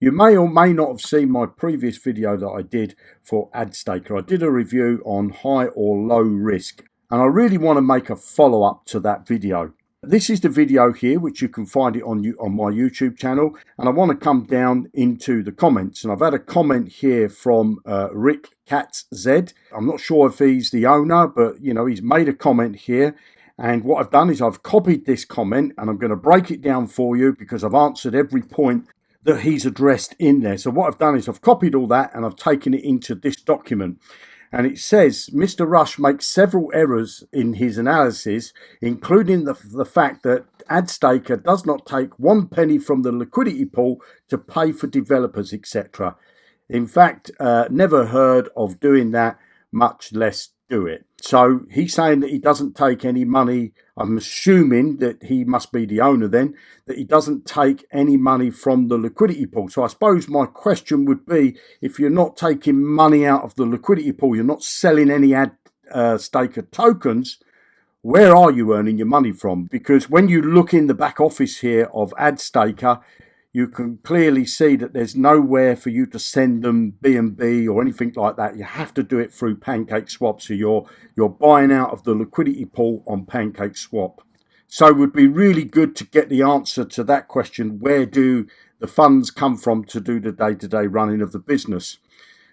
You may or may not have seen my previous video that I did for Adstaker. I did a review on high or low risk, and I really want to make a follow-up to that video. This is the video here, which you can find it on my YouTube channel, and I want to come down into the comments. And I've had a comment here from Rick Katz Z. I'm not sure if he's the owner, but he's made a comment here. And what I've done is I've copied this comment, and I'm going to break it down for you because I've answered every point that he's addressed in there. So what I've done is I've copied all that and I've taken it into this document. And it says, Mr. Rush makes several errors in his analysis, including the fact that Adstaker does not take 1 penny from the liquidity pool to pay for developers, etc. In fact, never heard of doing that, much less do it. So he's saying that he doesn't take any money. I'm assuming that he must be the owner then, that he doesn't take any money from the liquidity pool. So I suppose my question would be, if you're not taking money out of the liquidity pool, you're not selling any Adstaker tokens, where are you earning your money from? Because when you look in the back office here of Adstaker, you can clearly see that there's nowhere for you to send them BNB or anything like that. You have to do it through Pancake Swap. So you're buying out of the liquidity pool on Pancake Swap. So it would be really good to get the answer to that question. Where do the funds come from to do the day-to-day running of the business?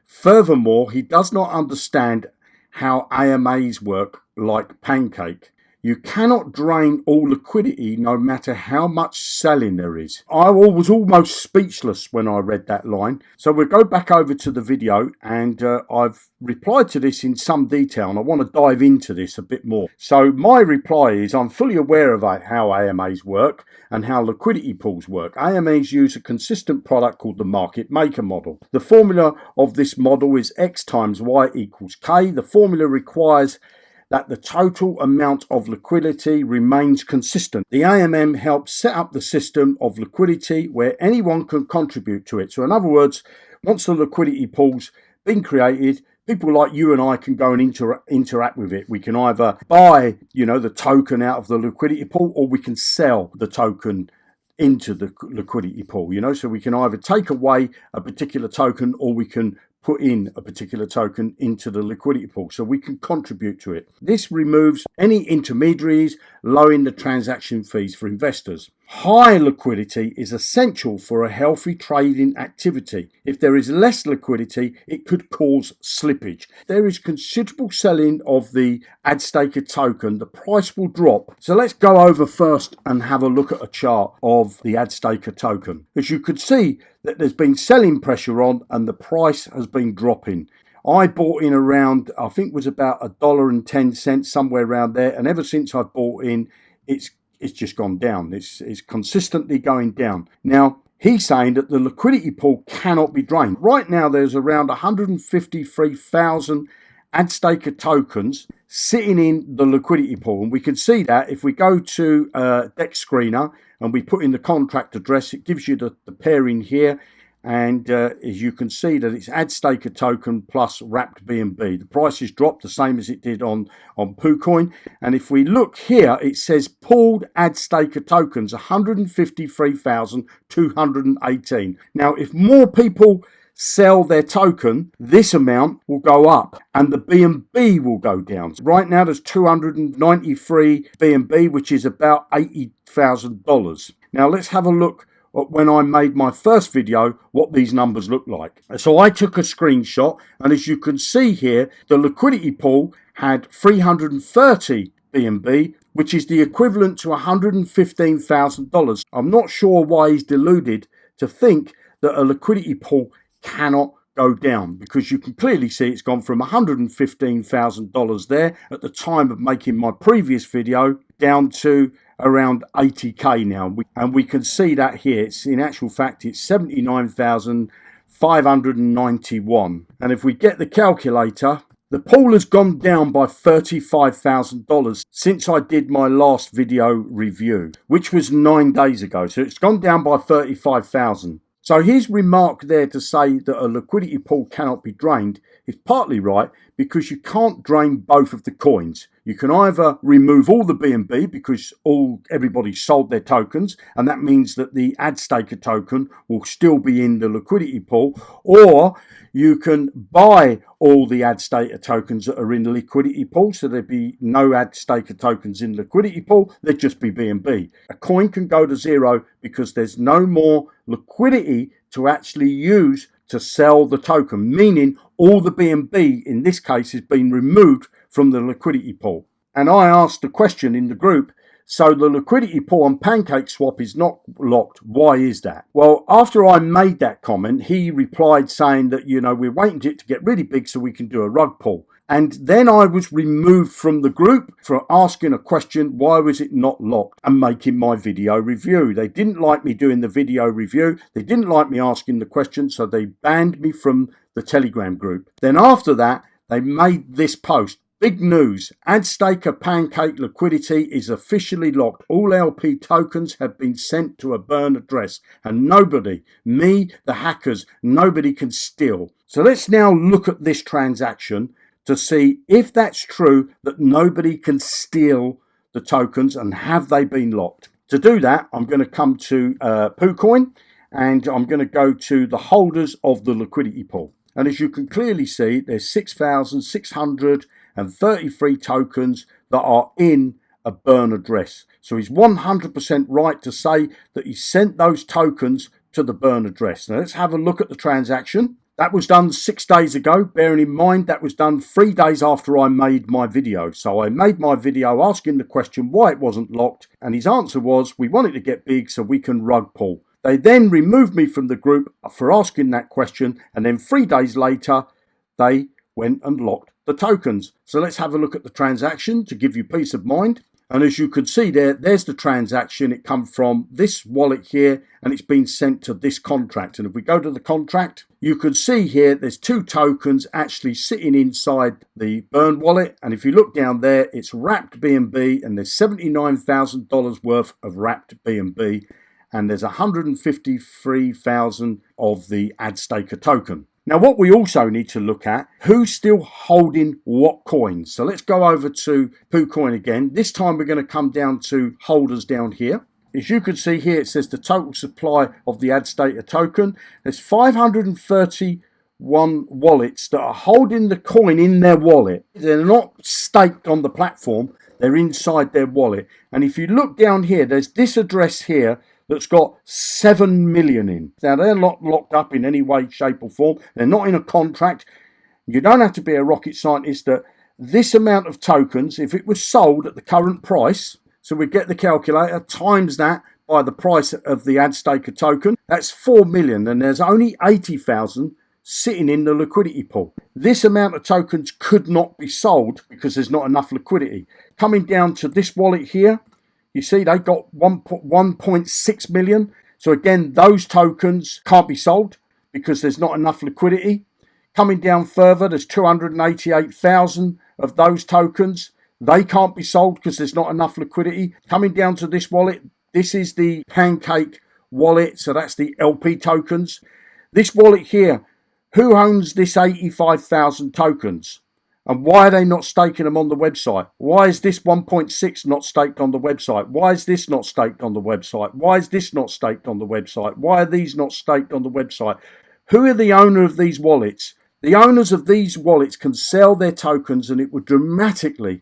Furthermore, he does not understand how AMAs work like Pancake. You cannot drain all liquidity no matter how much selling there is. I was almost speechless when I read that line. So we'll go back over to the video, and I've replied to this in some detail, and I want to dive into this a bit more. So my reply is, I'm fully aware of how AMAs work and how liquidity pools work. AMAs use a consistent product called the market maker model. The formula of this model is X times Y equals K. The formula requires that the total amount of liquidity remains consistent. The AMM helps set up the system of liquidity where anyone can contribute to it. So in other words, once the liquidity pool's been created, people like you and I can go and interact with it. We can either buy, the token out of the liquidity pool, or we can sell the token into the liquidity pool, so we can either take away a particular token, or we can put in a particular token into the liquidity pool, so we can contribute to it. This removes any intermediaries, lowering the transaction fees for investors. High liquidity is essential for a healthy trading activity. If there is less liquidity, it could cause slippage. There is considerable selling of the Adstaker token. The price will drop. So let's go over first and have a look at a chart of the Adstaker token. As you could see, that there's been selling pressure on, and the price has been dropping. I bought in around, I think it was about $1.10, somewhere around there, and ever since I've bought in, it's just gone down. It's consistently going down. Now, he's saying that the liquidity pool cannot be drained. Right now, there's around 153,000 Adstaker tokens sitting in the liquidity pool. And we can see that if we go to Deck Screener and we put in the contract address, it gives you the pairing here. And as you can see that it's Adstaker token plus wrapped BNB. The price has dropped the same as it did on Poocoin. And if we look here, it says pooled Adstaker tokens, 153,218. Now, if more people sell their token, this amount will go up and the BNB will go down. Right now, there's 293 BNB, which is about $80,000. Now, let's have a look when I made my first video, what these numbers look like. So I took a screenshot, and as you can see here, the liquidity pool had 330 BNB, which is the equivalent to $115,000. I'm not sure why he's deluded to think that a liquidity pool cannot go down, because you can clearly see it's gone from $115,000 there at the time of making my previous video down to around 80k now, and we can see that here. It's in actual fact it's 79,591, and if we get the calculator, the pool has gone down by $35,000 since I did my last video review, which was 9 days ago. So it's gone down by 35,000. So his remark there to say that a liquidity pool cannot be drained is partly right, because you can't drain both of the coins. You can either remove all the BNB because everybody sold their tokens, and that means that the Adstaker token will still be in the liquidity pool, or you can buy all the Adstaker tokens that are in the liquidity pool, so there'd be no Adstaker tokens in the liquidity pool, there'd just be BNB. A coin can go to zero because there's no more liquidity to actually use to sell the token, meaning all the BNB in this case has been removed from the liquidity pool. And I asked the question in the group, so the liquidity pool on Pancake swap is not locked. Why is that? Well, after I made that comment, he replied saying that, we're waiting for it to get really big so we can do a rug pull. And then I was removed from the group for asking a question, why was it not locked, and making my video review. They didn't like me doing the video review. They didn't like me asking the question, so they banned me from the Telegram group. Then after that, they made this post. Big news, Adstaker Pancake liquidity is officially locked. All LP tokens have been sent to a burn address, and nobody, me, the hackers, nobody can steal. So let's now look at this transaction to see if that's true, that nobody can steal the tokens, and have they been locked. To do that, I'm going to come to Poocoin, and I'm going to go to the holders of the liquidity pool. And as you can clearly see, there's 6,633 tokens that are in a burn address. So he's 100% right to say that he sent those tokens to the burn address. Now let's have a look at the transaction. That was done 6 days ago, bearing in mind that was done 3 days after I made my video. So I made my video asking the question why it wasn't locked, and his answer was, we want it to get big so we can rug pull. They then removed me from the group for asking that question, and then 3 days later, they went and locked the tokens. So let's have a look at the transaction to give you peace of mind. And as you could see there's the transaction. It come from this wallet here, and it's been sent to this contract. And if we go to the contract, you can see here there's 2 tokens actually sitting inside the burn wallet. And if you look down there, it's wrapped BNB, and there's $79,000 worth of wrapped BNB. And there's 153,000 of the Adstaker token. Now, what we also need to look at, who's still holding what coins. So let's go over to Poocoin again. This time we're going to come down to holders down here. As you can see here, it says the total supply of the Adstaker token. There's 531 wallets that are holding the coin in their wallet. They're not staked on the platform. They're inside their wallet. And if you look down here, there's this address here that's got 7 million in. Now, they're not locked up in any way, shape or form. They're not in a contract. You don't have to be a rocket scientist that this amount of tokens, if it was sold at the current price, so we get the calculator, times that by the price of the Adstaker token, that's 4 million, and there's only 80,000 sitting in the liquidity pool. This amount of tokens could not be sold because there's not enough liquidity. Coming down to this wallet here, you see they got 1.6 million. So again, those tokens can't be sold because there's not enough liquidity. Coming down further, there's 288,000 of those tokens. They can't be sold because there's not enough liquidity. Coming down to this wallet, this is the Pancake wallet. So that's the LP tokens. This wallet here, who owns this 85,000 tokens? And why are they not staking them on the website? Why is this 1.6 not staked on the website? Why is this not staked on the website? Why is this not staked on the website? Why are these not staked on the website? Who are the owner of these wallets? The owners of these wallets can sell their tokens, and it would dramatically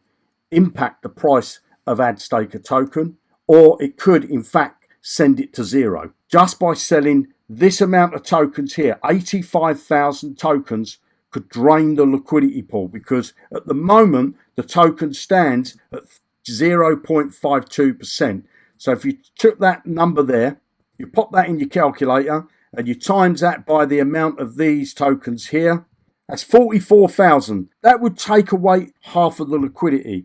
impact the price of Adstaker token, or it could in fact send it to zero just by selling this amount of tokens here. 85,000 tokens could drain the liquidity pool, because at the moment the token stands at 0.52%. So if you took that number there, you pop that in your calculator and you times that by the amount of these tokens here, that's 44,000. That would take away half of the liquidity.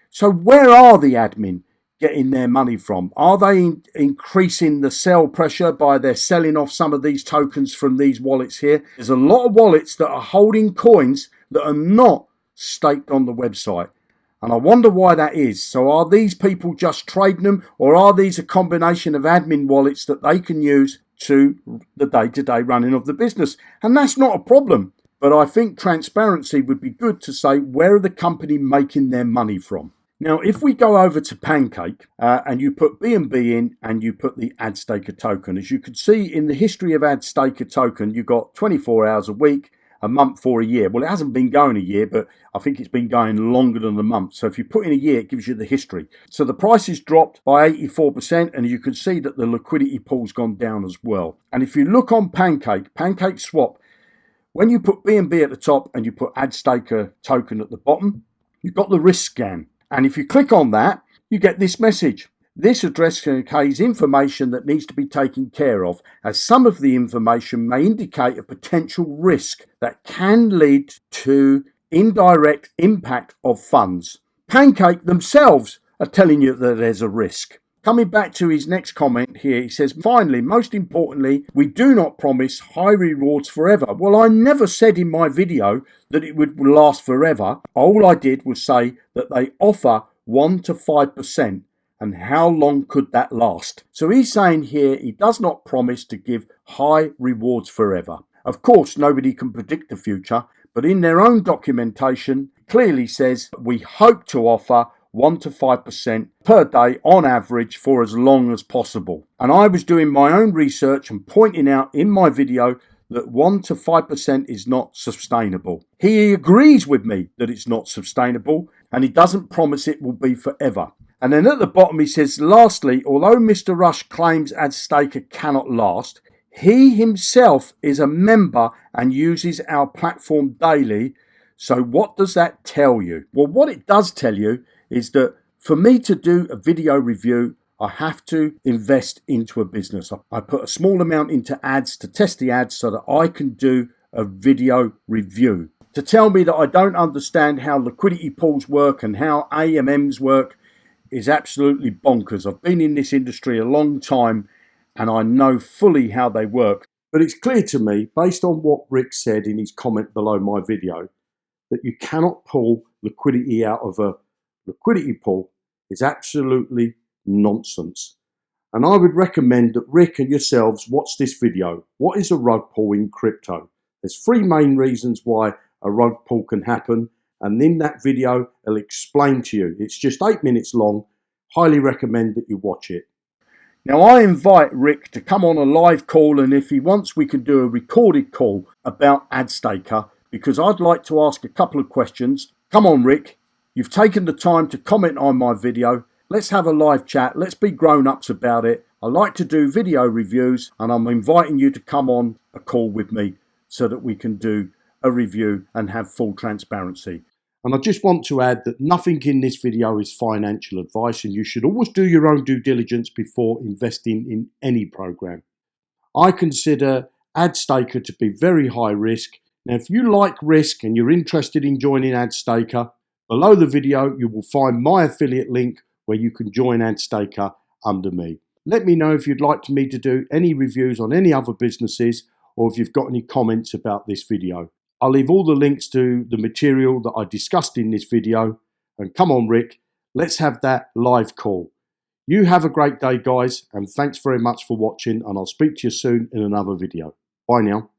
So where are the admin getting their money from? Are they increasing the sell pressure by their selling off some of these tokens from these wallets here? There's a lot of wallets that are holding coins that are not staked on the website, and I wonder why that is. So are these people just trading them, or are these a combination of admin wallets that they can use to the day-to-day running of the business? And that's not a problem, but I think transparency would be good to say, where are the company making their money from? Now, if we go over to Pancake and you put BNB in and you put the Adstaker token, as you can see in the history of Adstaker token, you've got 24 hours a week, a month, or a year. Well, it hasn't been going a year, but I think it's been going longer than a month. So if you put in a year, it gives you the history. So the price has dropped by 84%, and you can see that the liquidity pool's gone down as well. And if you look on Pancake Swap, when you put BNB at the top and you put Adstaker token at the bottom, you've got the risk scan. And if you click on that, you get this message. This address contains information that needs to be taken care of, as some of the information may indicate a potential risk that can lead to indirect impact of funds. Pancake themselves are telling you that there's a risk. Coming back to his next comment here, he says, finally, most importantly, we do not promise high rewards forever. Well, I never said in my video that it would last forever. All I did was say that they offer 1 to 5%. And how long could that last? So he's saying here he does not promise to give high rewards forever. Of course, nobody can predict the future, but in their own documentation, it clearly says we hope to offer 1 to 5% per day on average for as long as possible. And I was doing my own research and pointing out in my video that 1 to 5% is not sustainable. He agrees with me that it's not sustainable, and he doesn't promise it will be forever. And then at the bottom he says, lastly, although Mr. Rush claims Adstaker cannot last, he himself is a member and uses our platform daily. So what does that tell you? Well, what it does tell you is that for me to do a video review, I have to invest into a business. I put a small amount into ads to test the ads so that I can do a video review. To tell me that I don't understand how liquidity pools work and how AMMs work is absolutely bonkers. I've been in this industry a long time and I know fully how they work. But it's clear to me, based on what Rick said in his comment below my video, that you cannot pull liquidity out of a liquidity pool is absolutely nonsense. And I would recommend that Rick and yourselves watch this video. What is a rug pull in crypto? There's 3 main reasons why a rug pull can happen. And in that video, I'll explain to you. It's just 8 minutes long. Highly recommend that you watch it. Now, I invite Rick to come on a live call, and if he wants, we can do a recorded call about Adstaker, because I'd like to ask a couple of questions. Come on, Rick. You've taken the time to comment on my video. Let's have a live chat. Let's be grown-ups about it. I like to do video reviews, and I'm inviting you to come on a call with me so that we can do a review and have full transparency. And I just want to add that nothing in this video is financial advice, and you should always do your own due diligence before investing in any program. I consider Adstaker to be very high risk. Now, if you like risk and you're interested in joining Adstaker, below the video you will find my affiliate link where you can join Adstaker under me. Let me know if you'd like me to do any reviews on any other businesses, or if you've got any comments about this video. I'll leave all the links to the material that I discussed in this video. And come on, Rick, let's have that live call. You have a great day, guys, and thanks very much for watching, and I'll speak to you soon in another video. Bye now.